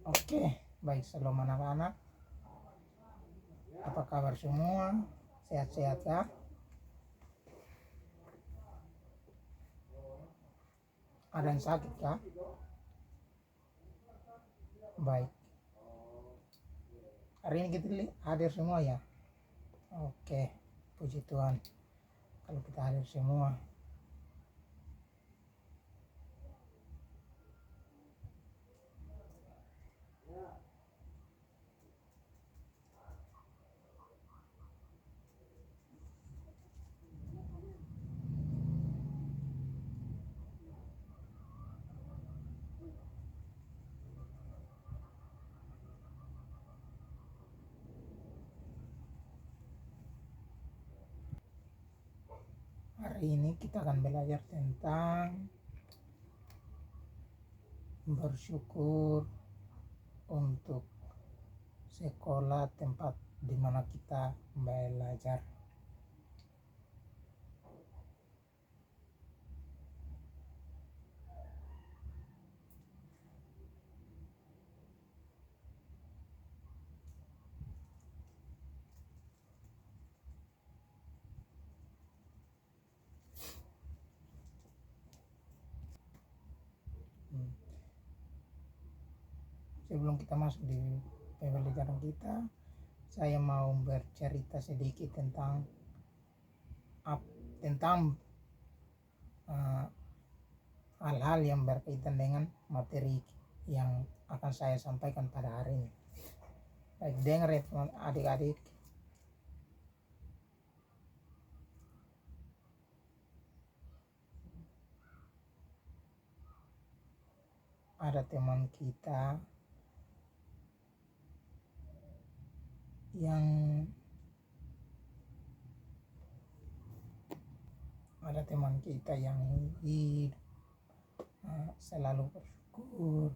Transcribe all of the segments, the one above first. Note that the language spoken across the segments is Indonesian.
Oke, baik, shalom anak-anak. Apa kabar semua? Sehat-sehat ya? Ada yang sakit ya? Baik. Hari ini kita hadir semua ya? Oke, puji Tuhan kalau kita hadir semua. Hari ini kita akan belajar tentang bersyukur untuk sekolah tempat di mana kita belajar. Sebelum kita masuk di pembelajaran kita, saya mau bercerita sedikit tentang hal-hal yang berkaitan dengan materi yang akan saya sampaikan pada hari ini. Baik, dengar ya teman adik-adik. Ada teman kita yang hidup selalu bersyukur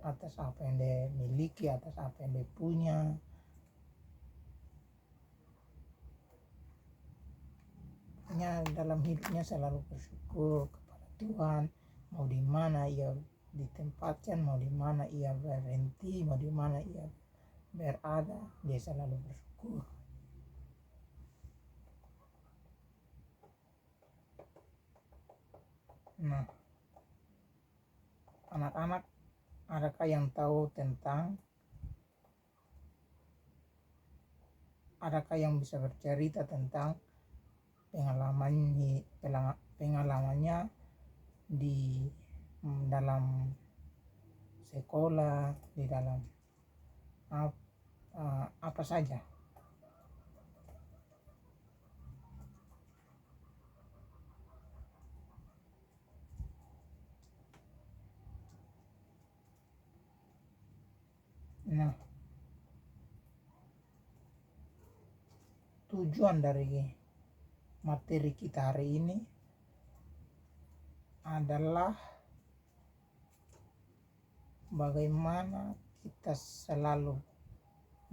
atas apa yang dia miliki, atas apa yang dia punya. Dalam hidupnya selalu bersyukur kepada Tuhan, mau di mana ia ditempatkan, mau di mana ia berhenti, mau di mana ia berada, dia selalu bersyukur. Nah, anak-anak, adakah yang bisa bercerita tentang pengalamannya di dalam sekolah, di dalam apa saja? Nah, tujuan dari materi kita hari ini adalah bagaimana kita selalu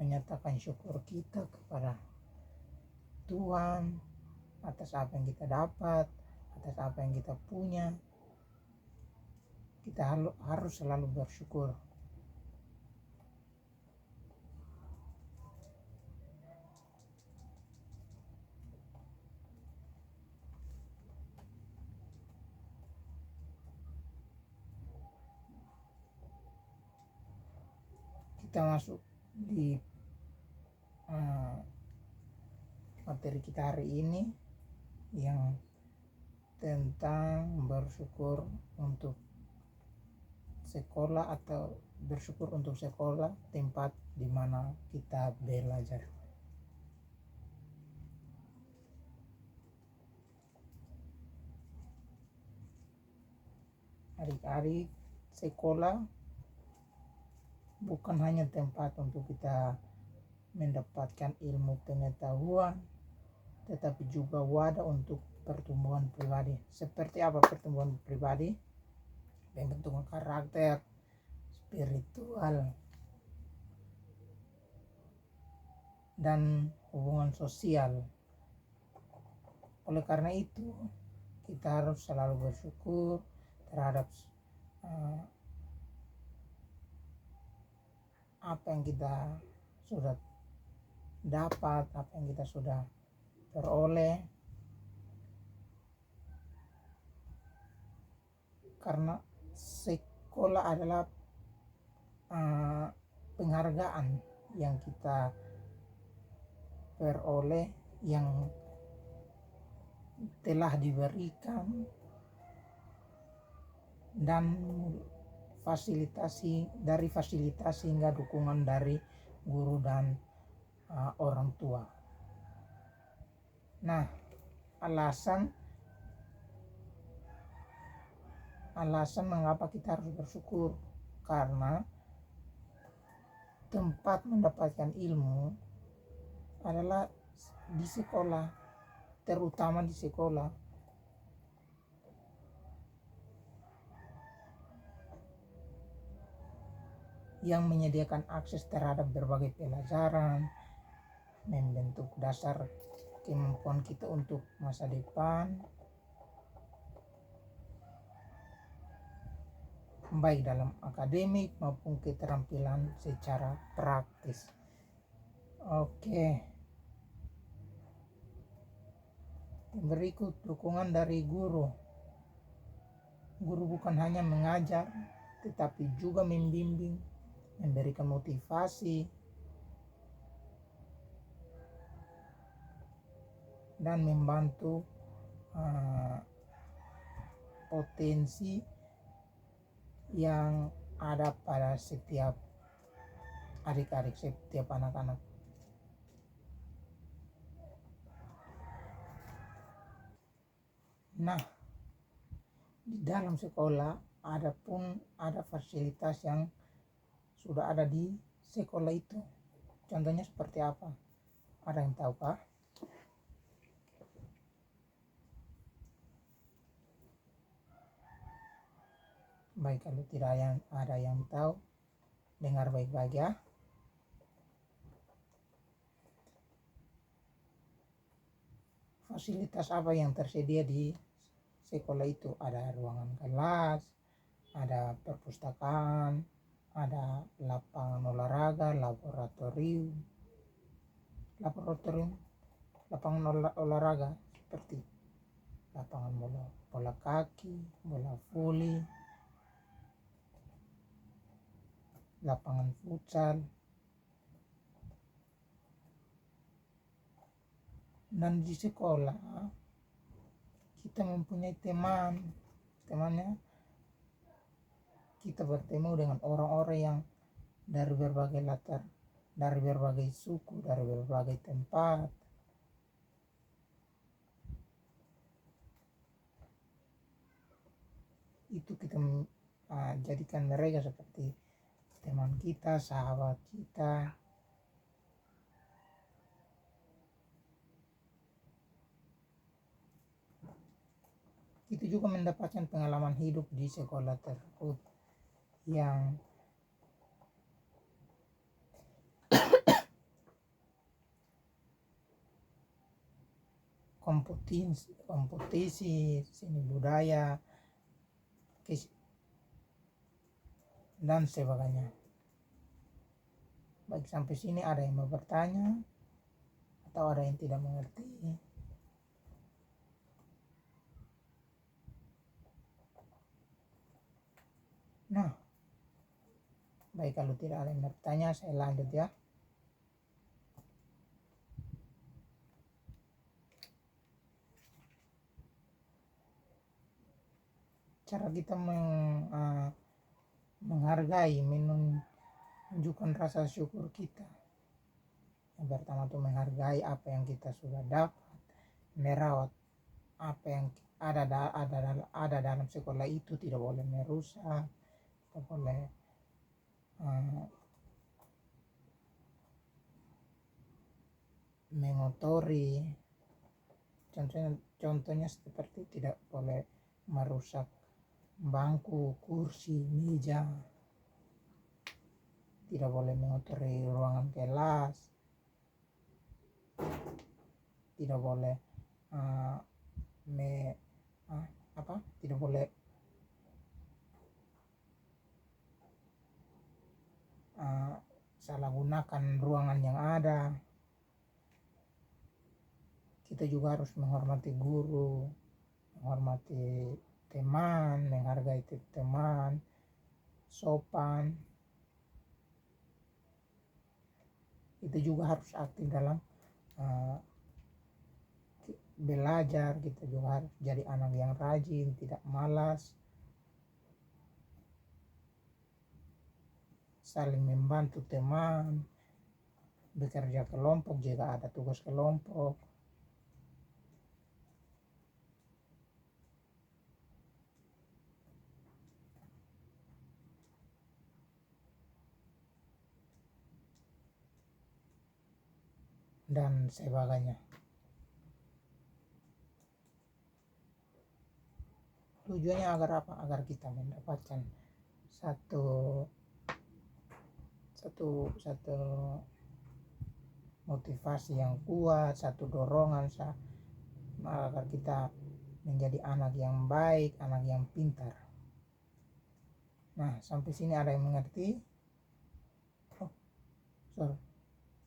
menyatakan syukur kita kepada Tuhan atas apa yang kita dapat, atas apa yang kita punya. Kita harus selalu bersyukur. Kita masuk di materi kita hari ini yang tentang bersyukur untuk sekolah atau bersyukur untuk sekolah tempat di mana kita belajar. Adik-adik, sekolah bukan hanya tempat untuk kita mendapatkan ilmu pengetahuan, tetapi juga wadah untuk pertumbuhan pribadi. Seperti apa pertumbuhan pribadi? Pembentukan karakter, spiritual, dan hubungan sosial. Oleh karena itu, kita harus selalu bersyukur terhadap apa yang kita sudah dapat, apa yang kita sudah peroleh, karena sekolah adalah penghargaan yang kita peroleh, yang telah diberikan, dan fasilitasi hingga dukungan dari guru dan orang tua. Nah, alasan mengapa kita harus bersyukur, karena tempat mendapatkan ilmu adalah di sekolah, terutama di sekolah. Yang menyediakan akses terhadap berbagai pelajaran, membentuk dasar kemampuan kita untuk masa depan, baik dalam akademik maupun keterampilan secara praktis. Oke. Berikut dukungan dari guru. Guru bukan hanya mengajar, tetapi juga membimbing, memberikan motivasi, dan membantu potensi yang ada pada setiap adik-adik, setiap anak-anak. Nah, di dalam sekolah ada fasilitas yang sudah ada di sekolah itu. Contohnya seperti apa? Ada yang tahu kah? Baik, kalau tidak ada yang tahu, dengar baik-baik ya. Fasilitas apa yang tersedia di sekolah itu? Ada ruangan kelas, ada perpustakaan, ada lapangan olahraga, lapangan olahraga seperti lapangan bola kaki, bola voli, lapangan futsal. Dan di sekolah kita mempunyai temannya kita bertemu dengan orang-orang yang dari berbagai latar, dari berbagai suku, dari berbagai tempat. Itu kita jadikan mereka seperti teman kita, sahabat kita. Itu juga mendapatkan pengalaman hidup di sekolah tersebut yang kompetisi seni budaya dan sebagainya. Baik, sampai sini ada yang mau bertanya atau ada yang tidak mengerti? Nah, baik, kalau tidak ada yang bertanya, saya lanjut ya. Cara kita menghargai, menunjukkan rasa syukur kita. Yang pertama itu menghargai apa yang kita sudah dapat, merawat apa yang ada dalam sekolah itu, tidak boleh merusak, tidak boleh mengotori. Contohnya seperti tidak boleh merusak bangku, kursi, meja, tidak boleh mengotori ruangan kelas, tidak boleh tidak boleh salah gunakan ruangan yang ada. Kita juga harus menghormati guru, menghormati teman, menghargai teman, sopan. Itu juga harus aktif dalam belajar. Kita juga harus jadi anak yang rajin, tidak malas, saling membantu teman, bekerja kelompok jika ada tugas kelompok. Dan sebagainya. Tujuannya agar apa? Agar kita mendapatkan satu motivasi yang kuat, satu dorongan agar kita menjadi anak yang baik, anak yang pintar. Nah, sampai sini ada yang mengerti?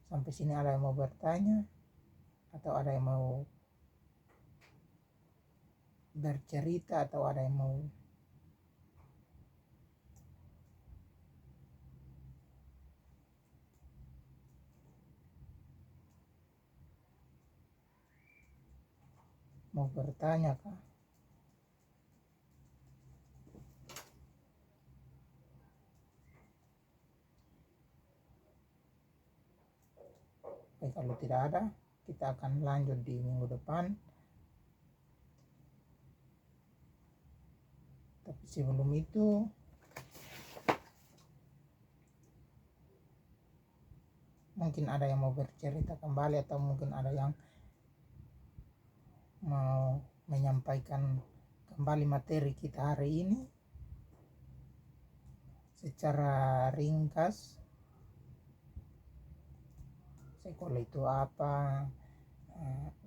Sampai sini ada yang mau bertanya atau ada yang mau bercerita atau ada yang mau bertanya kah? Baik, kalau tidak ada, kita akan lanjut di minggu depan. Tapi sebelum itu, mungkin ada yang mau bercerita kembali atau mungkin ada yang mau menyampaikan kembali materi kita hari ini secara ringkas. Sekolah itu apa?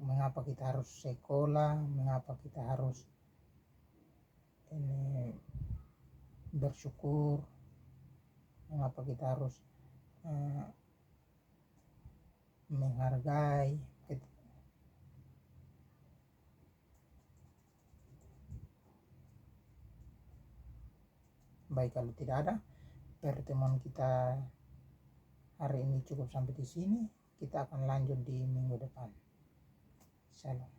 Mengapa kita harus sekolah? Mengapa kita harus bersyukur? Mengapa kita harus menghargai? Baik, kalau tidak ada, pertemuan kita hari ini cukup sampai di sini. Kita akan lanjut di minggu depan. Shalom.